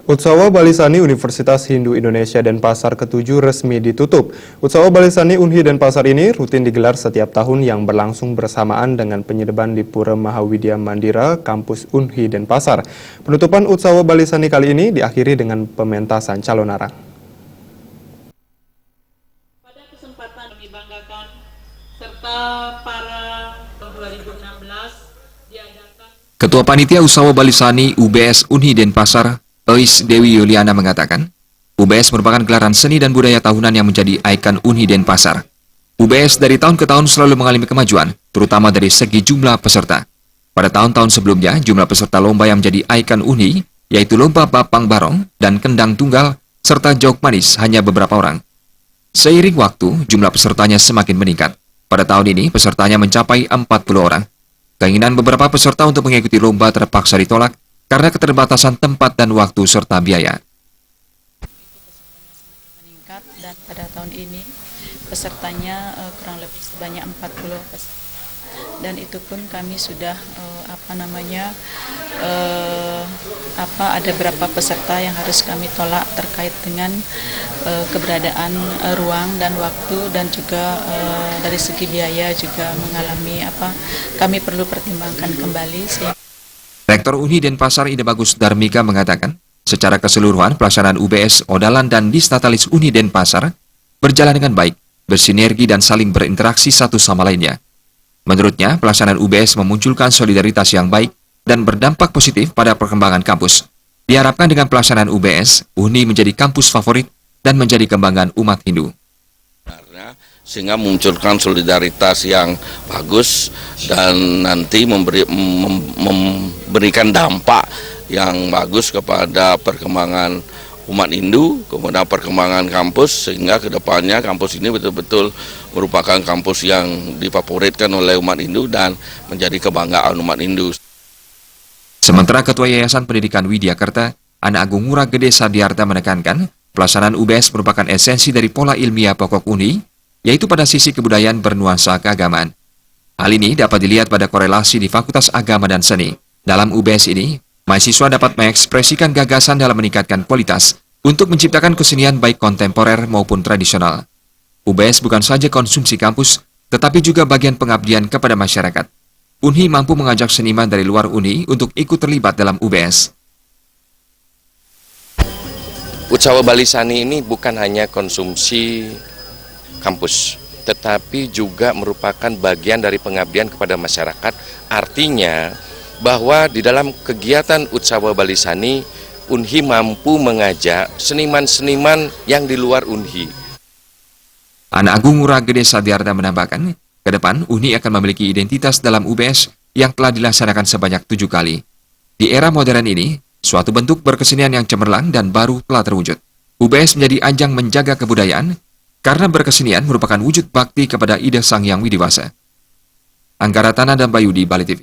Utsawa Balisani Universitas Hindu Indonesia Denpasar ke-7 resmi ditutup. Utsawa Balisani Unhi Denpasar ini rutin digelar setiap tahun yang berlangsung bersamaan dengan penyedeban di Pura Mahawidya Mandira, kampus Unhi Denpasar. Penutupan Utsawa Balisani kali ini diakhiri dengan pementasan calon arang. Pada kesempatan kami banggakan serta para 2016 diadakan. Ketua Panitia Utsawa Balisani UBS Unhi Denpasar, Eis Dewi Yuliana mengatakan, UBS merupakan gelaran seni dan budaya tahunan yang menjadi ikon Unhi Denpasar. UBS dari tahun ke tahun selalu mengalami kemajuan, terutama dari segi jumlah peserta. Pada tahun-tahun sebelumnya, jumlah peserta lomba yang menjadi ikon Unhi, yaitu lomba Bapang Barong dan Kendang Tunggal, serta Jok Manis hanya beberapa orang. Seiring waktu, jumlah pesertanya semakin meningkat. Pada tahun ini, pesertanya mencapai 40 orang. Keinginan beberapa peserta untuk mengikuti lomba terpaksa ditolak karena keterbatasan tempat dan waktu serta biaya. Meningkat dan pada tahun ini pesertanya kurang lebih sebanyak 40 peserta. Dan itu pun kami sudah ada berapa peserta yang harus kami tolak terkait dengan keberadaan ruang dan waktu dan juga dari segi biaya juga mengalami kami perlu pertimbangkan kembali. Rektor Unhi Denpasar Ida Bagus Darmika mengatakan, secara keseluruhan pelaksanaan UBS Odalan dan Disnatalis Unhi Denpasar berjalan dengan baik, bersinergi dan saling berinteraksi satu sama lainnya. Menurutnya, pelaksanaan UBS memunculkan solidaritas yang baik dan berdampak positif pada perkembangan kampus. Diharapkan dengan pelaksanaan UBS, Unhi menjadi kampus favorit dan menjadi kebanggaan umat Hindu. Sehingga memunculkan solidaritas yang bagus dan nanti memberikan dampak yang bagus kepada perkembangan umat Hindu, kemudian perkembangan kampus, sehingga kedepannya kampus ini betul-betul merupakan kampus yang difavoritkan oleh umat Hindu dan menjadi kebanggaan umat Hindu. Sementara Ketua Yayasan Pendidikan Widyakarta, Ana Agung Ngurah Gede Sadiarta menekankan, pelaksanaan UBS merupakan esensi dari pola ilmiah pokok Unhi, yaitu pada sisi kebudayaan bernuansa keagamaan. Hal ini dapat dilihat pada korelasi di Fakultas Agama dan Seni. Dalam UBS ini, mahasiswa dapat mengekspresikan gagasan dalam meningkatkan kualitas untuk menciptakan kesenian baik kontemporer maupun tradisional. UBS bukan saja konsumsi kampus, tetapi juga bagian pengabdian kepada masyarakat. Unhi mampu mengajak seniman dari luar Unhi untuk ikut terlibat dalam UBS. Utsawa Balisani ini bukan hanya konsumsi kampus, tetapi juga merupakan bagian dari pengabdian kepada masyarakat. Artinya bahwa di dalam kegiatan Utsawa Balisani, Unhi mampu mengajak seniman-seniman yang di luar Unhi. Ana Agung Ngurah Gede Sadiarta menambahkan, ke depan Unhi akan memiliki identitas dalam UBS yang telah dilaksanakan sebanyak 7 kali. Di era modern ini, suatu bentuk berkesenian yang cemerlang dan baru telah terwujud. UBS menjadi ajang menjaga kebudayaan, karena berkesenian merupakan wujud bakti kepada Ida Sang Hyang Widi Wasa. Anggara Tanah dan Bayu di Bali TV.